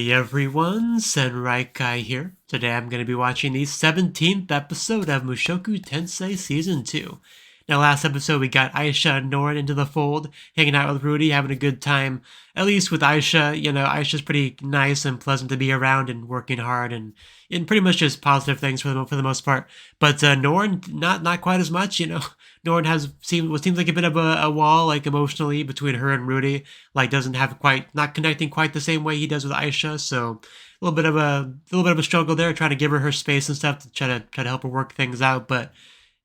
Hey everyone, Senraikai here. Today I'm going to be watching the 17th episode of Mushoku Tensei Season 2. Now last episode we got Aisha and Norin into the fold, hanging out with Rudy, having a good time. At least with Aisha, Aisha's pretty nice and pleasant to be around and working hard and pretty much just positive things for the most part. But Norin, not quite as much, Norin seems like a bit of a wall, like emotionally, between her and Rudy. Like doesn't have not connecting quite the same way he does with Aisha. So a little bit of a struggle there, trying to give her space and stuff to try to help her work things out. But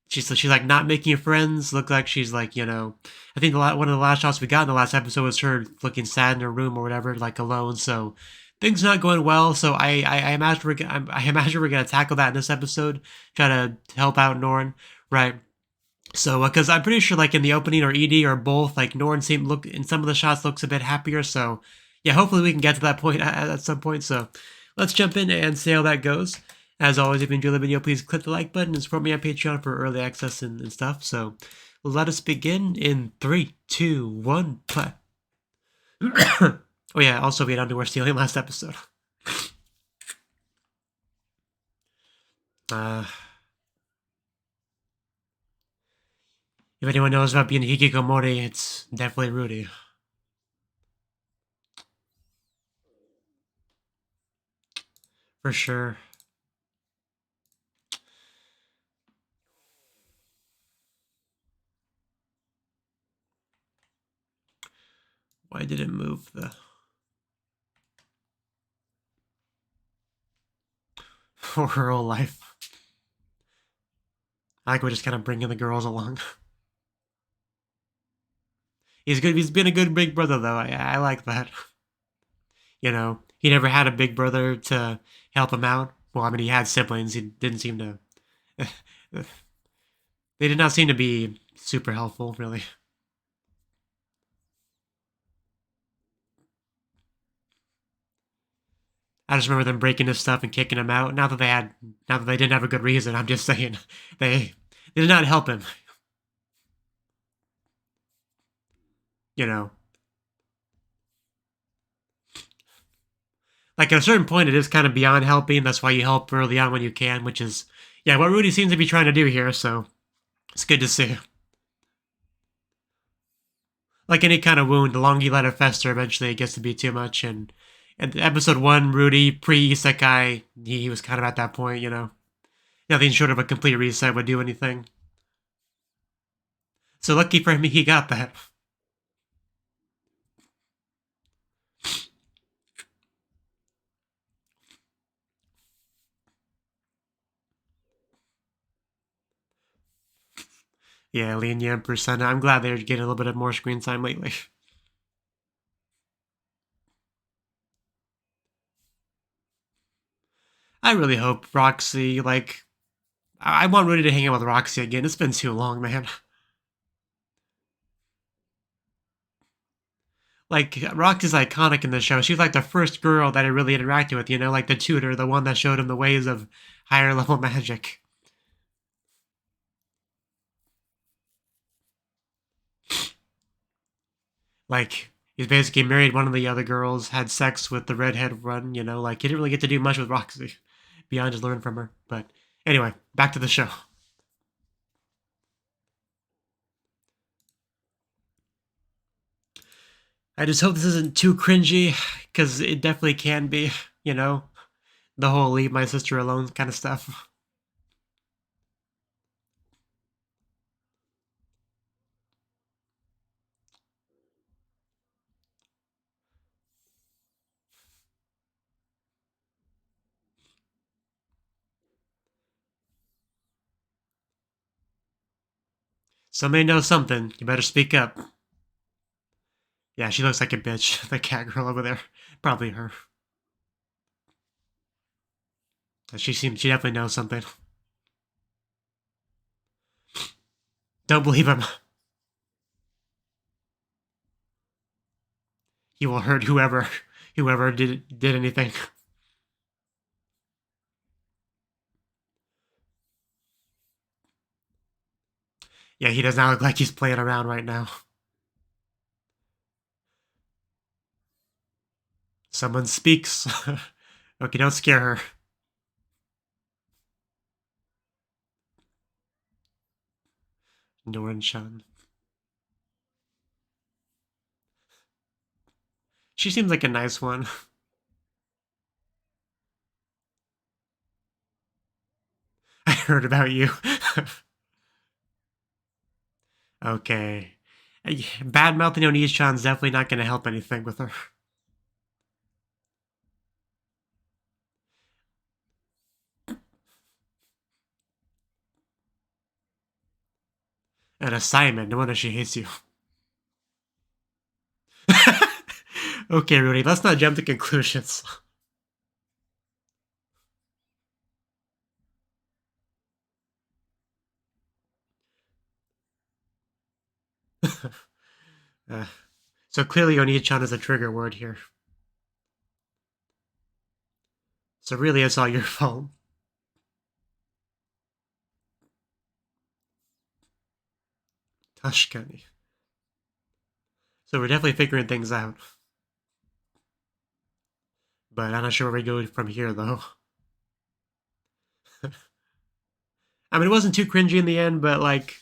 she's like not making friends. Look like she's like I think one of the last shots we got in the last episode was her looking sad in her room or whatever, like alone. So things not going well. So I imagine we're gonna tackle that in this episode, try to help out Norin, right? So, because I'm pretty sure, like in the opening or ED or both, like Norin look in some of the shots looks a bit happier. So, yeah, hopefully we can get to that point at some point. So, let's jump in and see how that goes. As always, if you enjoyed the video, please click the like button and support me on Patreon for early access and stuff. So, let us begin in 3, 2, 1, play. Oh yeah, also we had underwear stealing last episode. If anyone knows about being hikikomori, it's definitely Rudy. For sure. Why did it move the... for her whole life? I like we're just kind of bringing the girls along. He's good. He's been a good big brother, though. I like that. He never had a big brother to help him out. Well, I mean, he had siblings. He didn't seem to... they did not seem to be super helpful, really. I just remember them breaking his stuff and kicking him out. Not that they didn't have a good reason. I'm just saying they did not help him. Like at a certain point, it is kind of beyond helping. That's why you help early on when you can, which is, yeah, what Rudy seems to be trying to do here. So it's good to see. Like any kind of wound, the longer you let it fester, eventually it gets to be too much. And episode 1, Rudy, pre-Isekai, he was kind of at that point, Nothing short of a complete reset would do anything. So lucky for him, he got that. Yeah, Linya and Persona. I'm glad they're getting a little bit of more screen time lately. I really hope Roxy, I want Rudy to hang out with Roxy again. It's been too long, man. Like, Roxy's iconic in the show. She was like the first girl that I really interacted with, like the tutor, the one that showed him the ways of higher level magic. Like, he's basically married one of the other girls, had sex with the redhead one, like, he didn't really get to do much with Roxy beyond just learn from her. But anyway, back to the show. I just hope this isn't too cringy, because it definitely can be, the whole leave my sister alone kind of stuff. Somebody knows something. You better speak up. Yeah, she looks like a bitch. The cat girl over there. Probably her. She definitely knows something. Don't believe him. He will hurt whoever did anything. Yeah, he does not look like he's playing around right now. Someone speaks. Okay, don't scare her. Norin-chan. She seems like a nice one. I heard about you. Okay. Bad mouthing Oni-chan's definitely not going to help anything with her. An assignment. No wonder she hates you. Okay, Rudy, let's not jump to conclusions. So clearly Oni-chan is a trigger word here. So really it's all your fault. Tashkani. So we're definitely figuring things out. But I'm not sure where we go from here, though. I mean, it wasn't too cringy in the end, but like...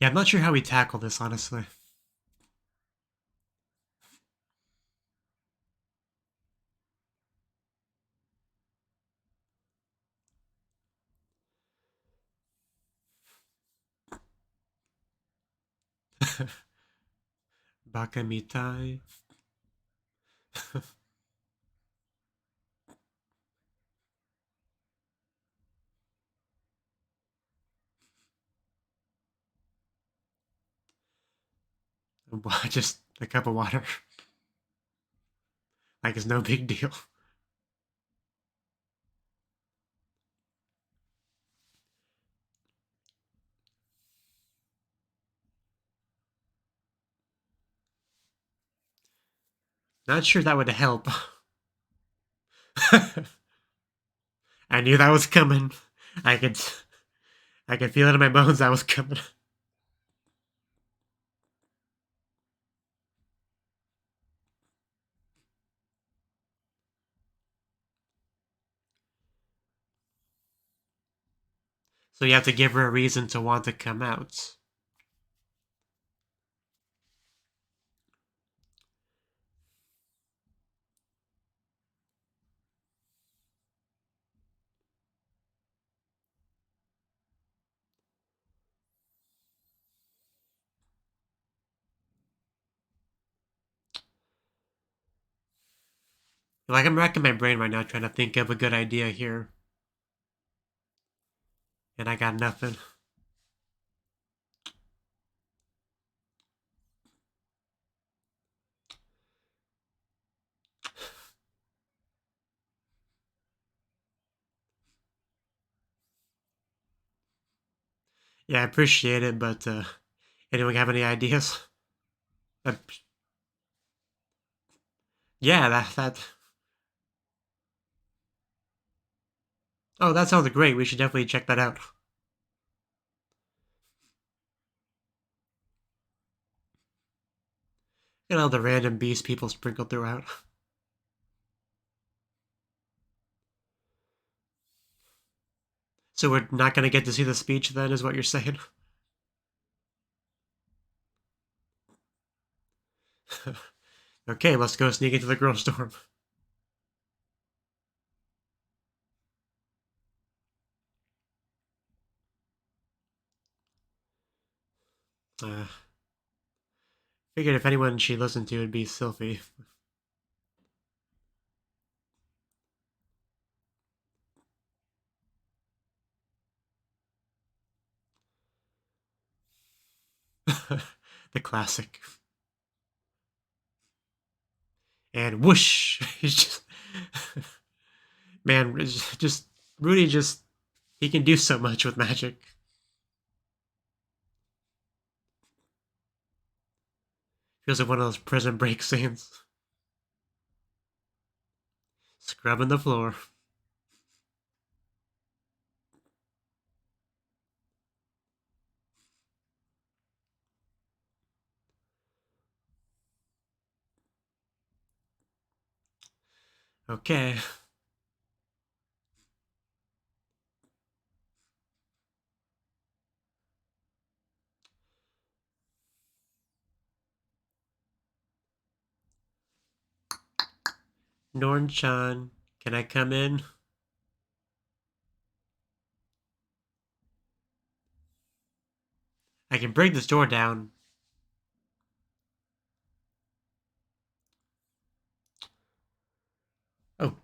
Yeah, I'm not sure how we tackle this, honestly. Baka mitai. Just a cup of water. Like it's no big deal. Not sure that would help. I knew that was coming. I could feel it in my bones that was coming. So you have to give her a reason to want to come out. Like, I'm racking my brain right now trying to think of a good idea here. And I got nothing. Yeah, I appreciate it, but anyone have any ideas? Yeah, that. Oh, that sounds great. We should definitely check that out. And all the random beast people sprinkled throughout. So we're not going to get to see the speech then, is what you're saying? Okay, let's go sneak into the girls' dorm. Figured if anyone she listened to would be Sylphie. The classic. And whoosh! He's just... Man, just... Rudy just... He can do so much with magic. Feels like one of those prison break scenes. Scrubbing the floor. Okay. Norn-chan, can I come in? I can break this door down. Oh.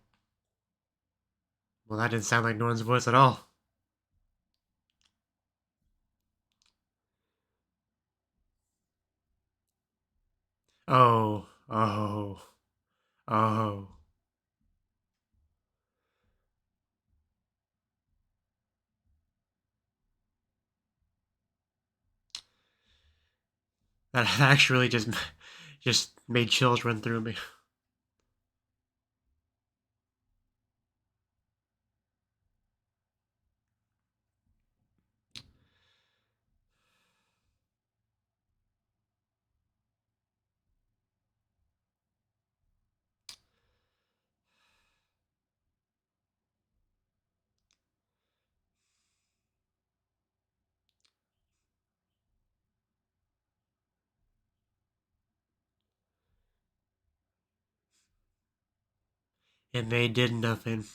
Well, that didn't sound like Norn's voice at all. Oh. Oh. Oh. That actually just made chills run through me. And they did nothing.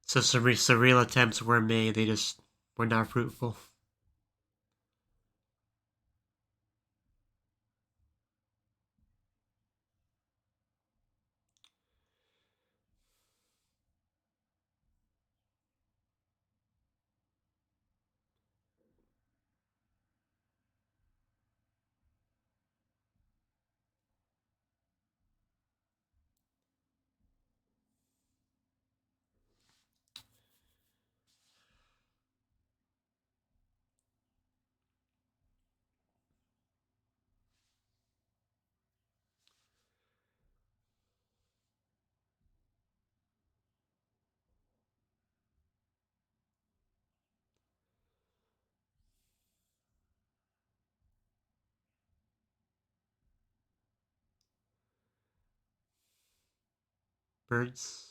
So surreal attempts were made, they just were not fruitful. Birds.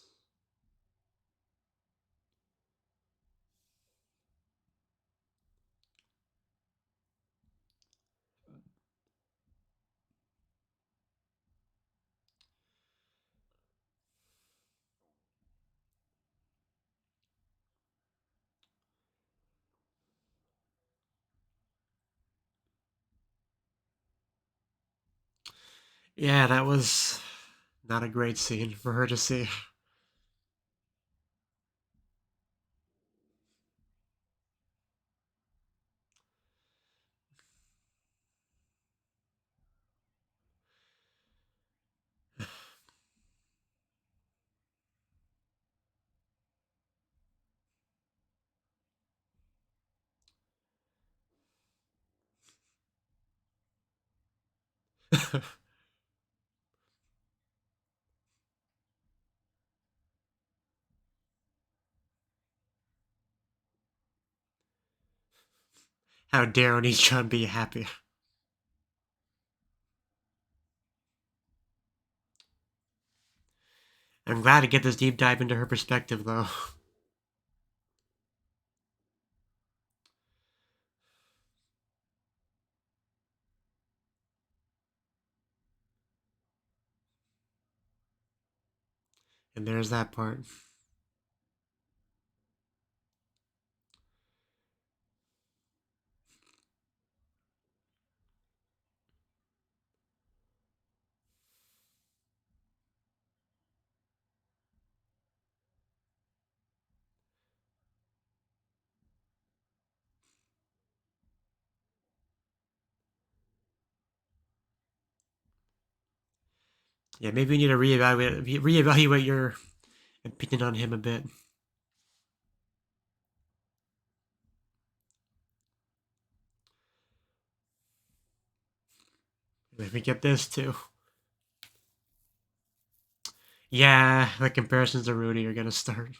Yeah, that was not a great scene for her to see. How dare Oni-chan be happy. I'm glad to get this deep dive into her perspective, though. And there's that part. Yeah, maybe you need to reevaluate your opinion on him a bit. Let me get this too. Yeah, the comparisons to Rudy are gonna start.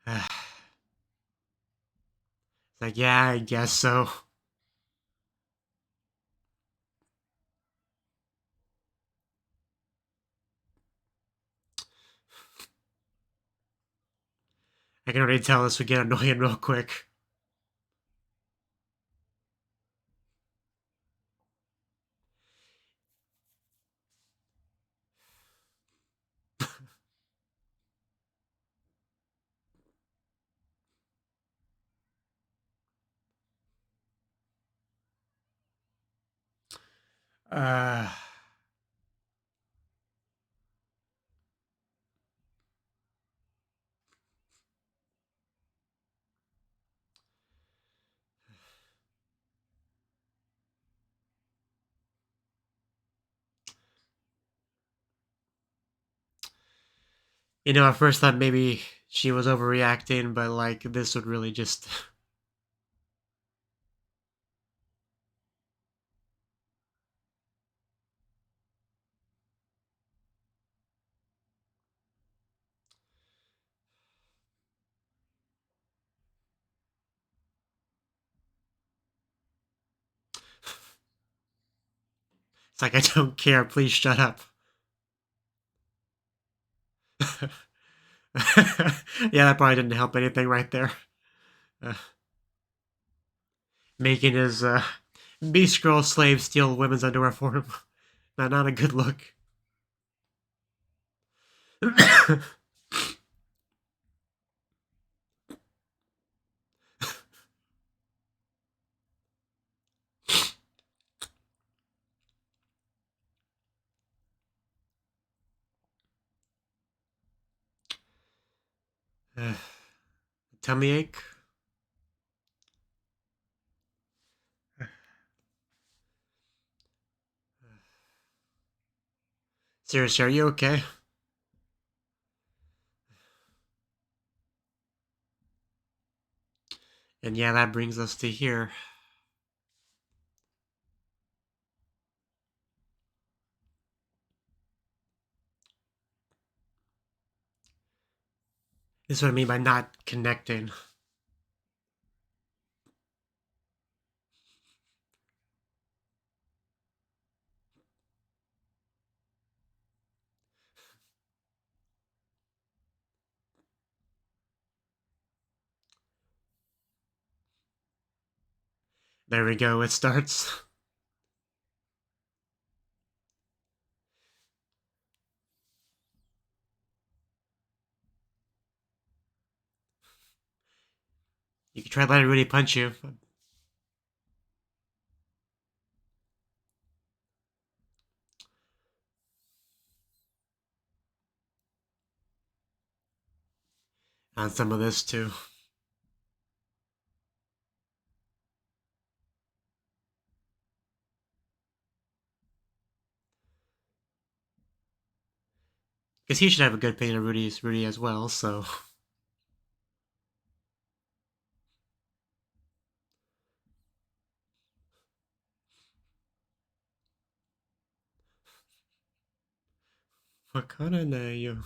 It's like, yeah, I guess so. I can already tell this would get annoying real quick. Uh, at first thought maybe she was overreacting, but like this would really just. It's like, I don't care, please shut up. Yeah, that probably didn't help anything right there. Making his beast girl slave steal women's underwear for him. Not a good look. Tummy ache. Seriously, are you okay? And yeah, that brings us to here. This is what I mean by not connecting. There we go, it starts. You can try letting Rudy punch you. On some of this too. Because he should have a good opinion of Rudy as well, so. Wakara na yo.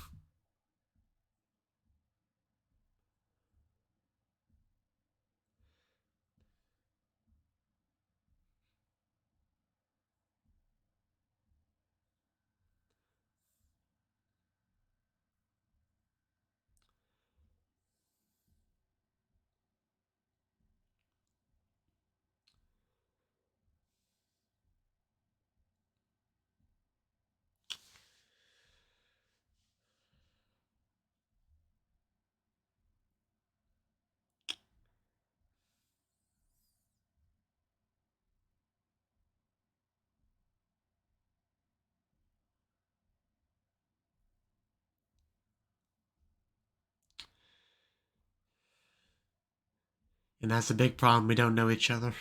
And that's the big problem, we don't know each other.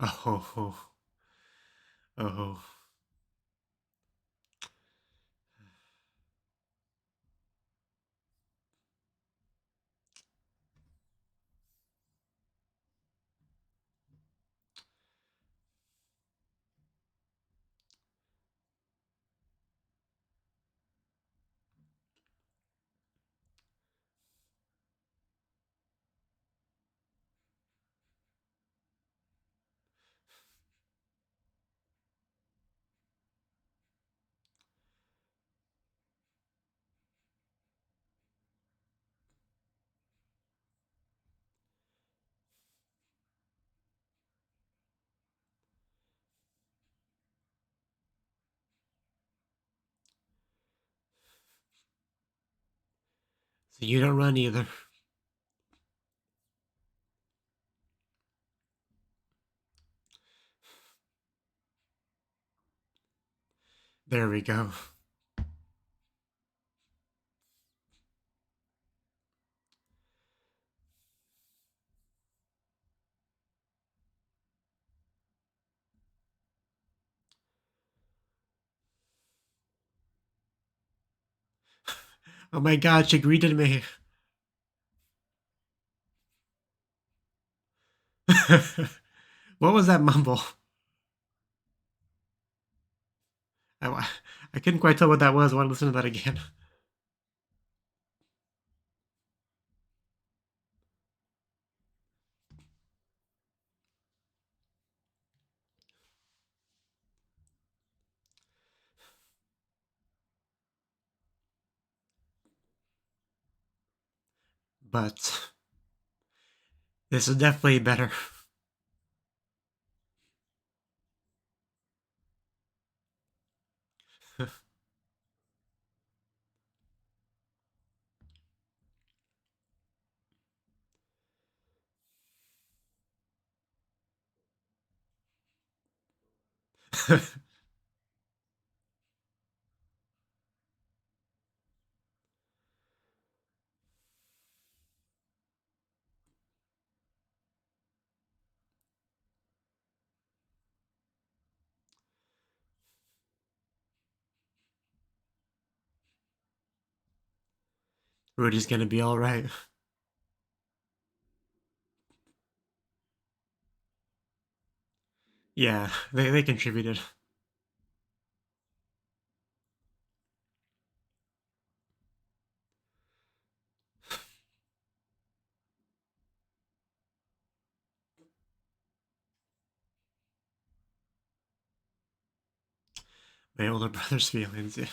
Oh. Oh. So you don't run either. There we go. Oh my god, she greeted me. What was that mumble? I couldn't quite tell what that was. I want to listen to that again. But this is definitely better. Rudy's gonna be alright. Yeah, they contributed. My older brother's feelings, yeah.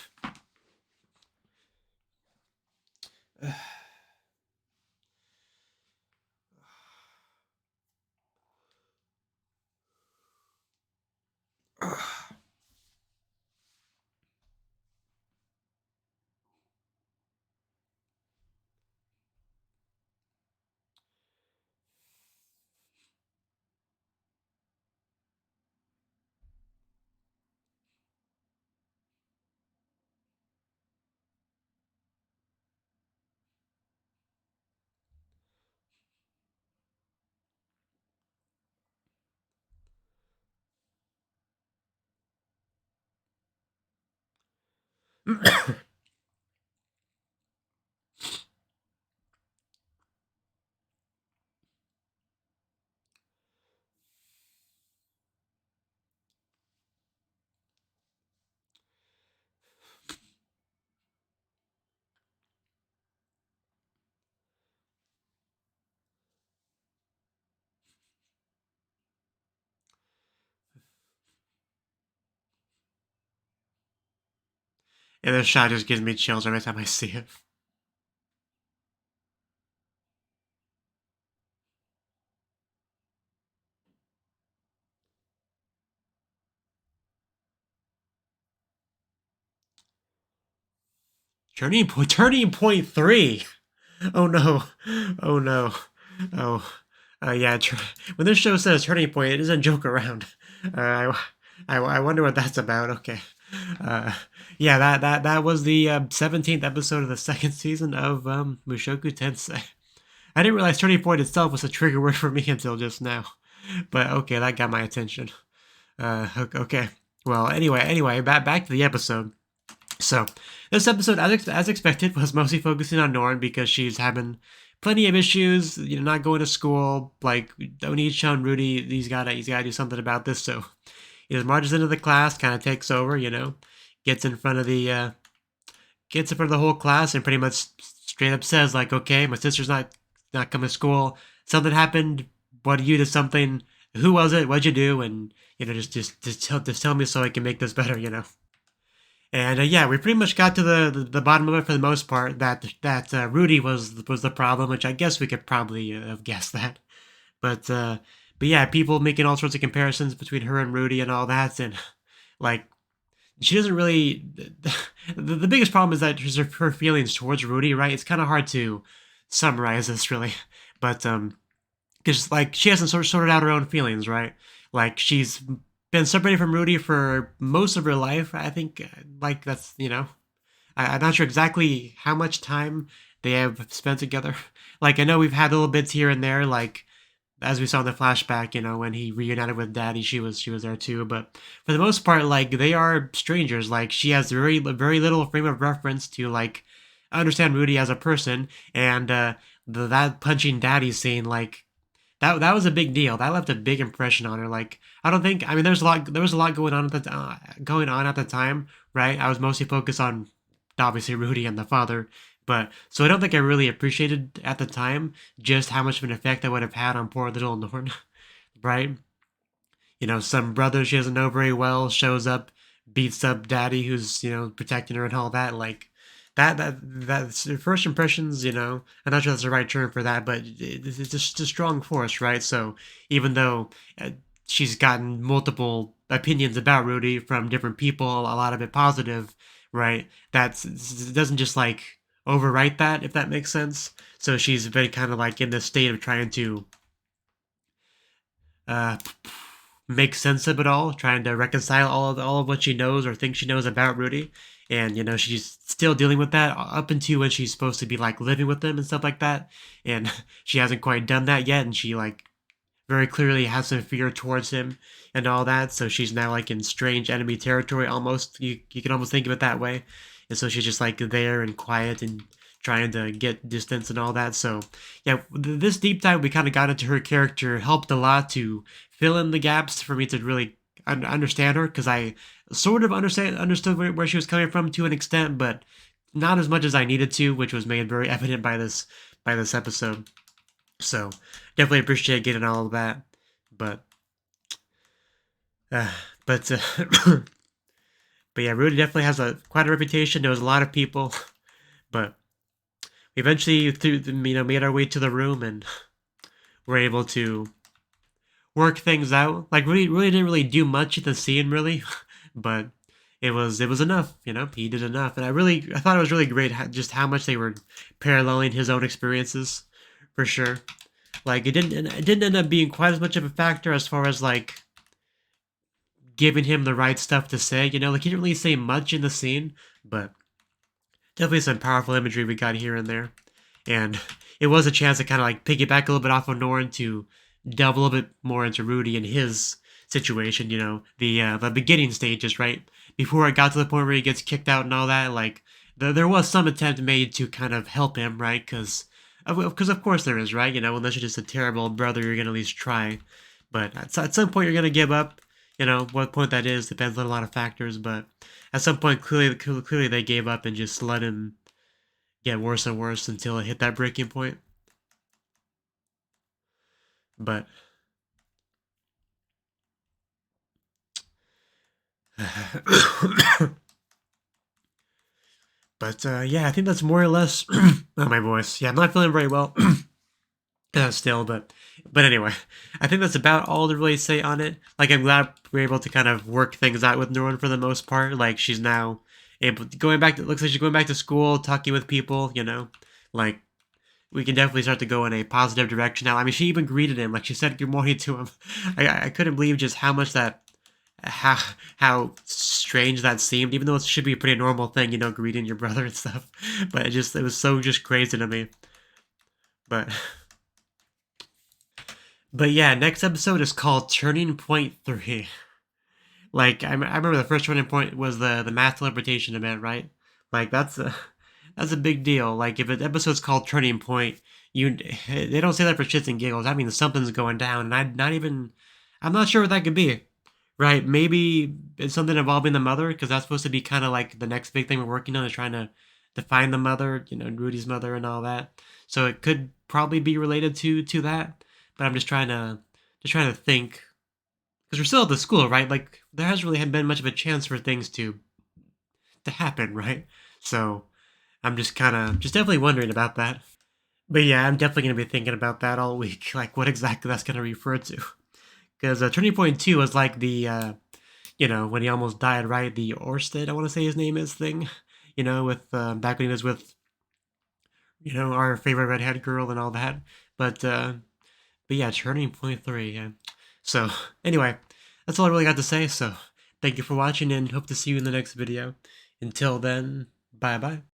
Yeah, this shot just gives me chills every time I see it. Turning point 3. Oh no. Oh no. Oh. Yeah, when this show says turning point, it doesn't joke around. I wonder what that's about. Okay. Yeah, that was the 17th episode of the second season of Mushoku Tensei. I didn't realize turning point itself was a trigger word for me until just now. But okay, that got my attention. Okay. Well, anyway, back to the episode. So, this episode, as expected, was mostly focusing on Norn because she's having plenty of issues, not going to school. Like, Onicha and Rudy, he's gotta do something about this. So, he just marches into the class, kind of takes over, gets in front of the whole class and pretty much straight up says like, okay, my sister's not coming to school. Something happened. What you did something? Who was it? What'd you do? And just tell me so I can make this better. And yeah, we pretty much got to the bottom of it for the most part. That Rudy was the problem, which I guess we could probably have guessed that. But yeah, people making all sorts of comparisons between her and Rudy and all that, and like she doesn't really. The biggest problem is that her feelings towards Rudy, right? It's kind of hard to summarize this really, but because like she hasn't sorted out her own feelings, right? Like she's been separated from Rudy for most of her life. I think like that's I'm not sure exactly how much time they have spent together. Like I know we've had little bits here and there, like as we saw in the flashback, when he reunited with Daddy, she was there too. But for the most part, like they are strangers. Like she has very little frame of reference to like understand Rudy as a person, and that punching Daddy scene, like that was a big deal. That left a big impression on her. Like I don't think, I mean, there was a lot going on at the time, right? I was mostly focused on obviously Rudy and the father, but so I don't think I really appreciated at the time just how much of an effect that would have had on poor little Norn, right? Some brother she doesn't know very well shows up, beats up Daddy, who's protecting her and all that. Like that's first impressions. I'm not sure that's the right term for that, but it's just a strong force, right? So even though she's gotten multiple opinions about Rudy from different people, a lot of it positive, right? It doesn't just like overwrite that, if that makes sense. So she's been kind of like in this state of trying to uh, make sense of it all, trying to reconcile all of what she knows or thinks she knows about Rudy. And she's still dealing with that up until when she's supposed to be like living with them and stuff like that. And she hasn't quite done that yet, and she like very clearly has some fear towards him and all that. So she's now like in strange enemy territory almost. You can almost think of it that way. And so she's just like there and quiet and trying to get distance and all that. So yeah, this deep dive we kind of got into her character helped a lot to fill in the gaps for me to really understand her, because I sort of understood where she was coming from to an extent, but not as much as I needed to, which was made very evident by this episode. So definitely appreciate getting all of that, but uh, but but yeah, Rudy definitely has quite a reputation. There was a lot of people, but we eventually made our way to the room and were able to work things out. Like Rudy didn't really do much in the scene really, but it was enough. He did enough, and I thought it was really great just how much they were paralleling his own experiences, for sure. Like it didn't end up being quite as much of a factor as far as like giving him the right stuff to say. Like he didn't really say much in the scene, but definitely some powerful imagery we got here and there. And it was a chance to kind of like piggyback a little bit off of Norn to delve a little bit more into Rudy and his situation, the beginning stages, right? Before it got to the point where he gets kicked out and all that, like there was some attempt made to kind of help him, right? Because of course there is, right? Unless you're just a terrible brother, you're gonna at least try. But at some point you're gonna give up. What point that is depends on a lot of factors. But at some point, clearly they gave up and just let him get worse and worse until it hit that breaking point. But but yeah, I think that's more or less. Oh, my voice. Yeah, I'm not feeling very well still, but anyway, I think that's about all to really say on it. Like, I'm glad we're able to kind of work things out with Norn for the most part. Like, she's now able to, looks like she's going back to school, talking with people. Like we can definitely start to go in a positive direction now. I mean, she even greeted him, like she said good morning to him. I couldn't believe just how much how strange that seemed, even though it should be a pretty normal thing, greeting your brother and stuff. But it was so just crazy to me. But But yeah, next episode is called Turning Point 3. Like, I remember the first turning point was the mass teleportation event, right? Like, that's a big deal. Like, if an episode's called Turning Point, they don't say that for shits and giggles. I mean, something's going down, and I'm not sure what that could be. Right? Maybe it's something involving the mother, because that's supposed to be kind of like the next big thing we're working on, is trying to find the mother, Rudy's mother and all that. So it could probably be related to that. But I'm just trying to think, because we're still at the school, right? Like, there hasn't really been much of a chance for things to happen, right? So I'm just definitely wondering about that. But yeah, I'm definitely gonna be thinking about that all week, like what exactly that's gonna refer to. Because Turning Point 2 was like the when he almost died, right? The Orsted, I want to say his name is thing, with back when he was with our favorite redhead girl and all that. But yeah, Turning Point 3. Yeah. So anyway, that's all I really got to say. So thank you for watching, and hope to see you in the next video. Until then, bye bye.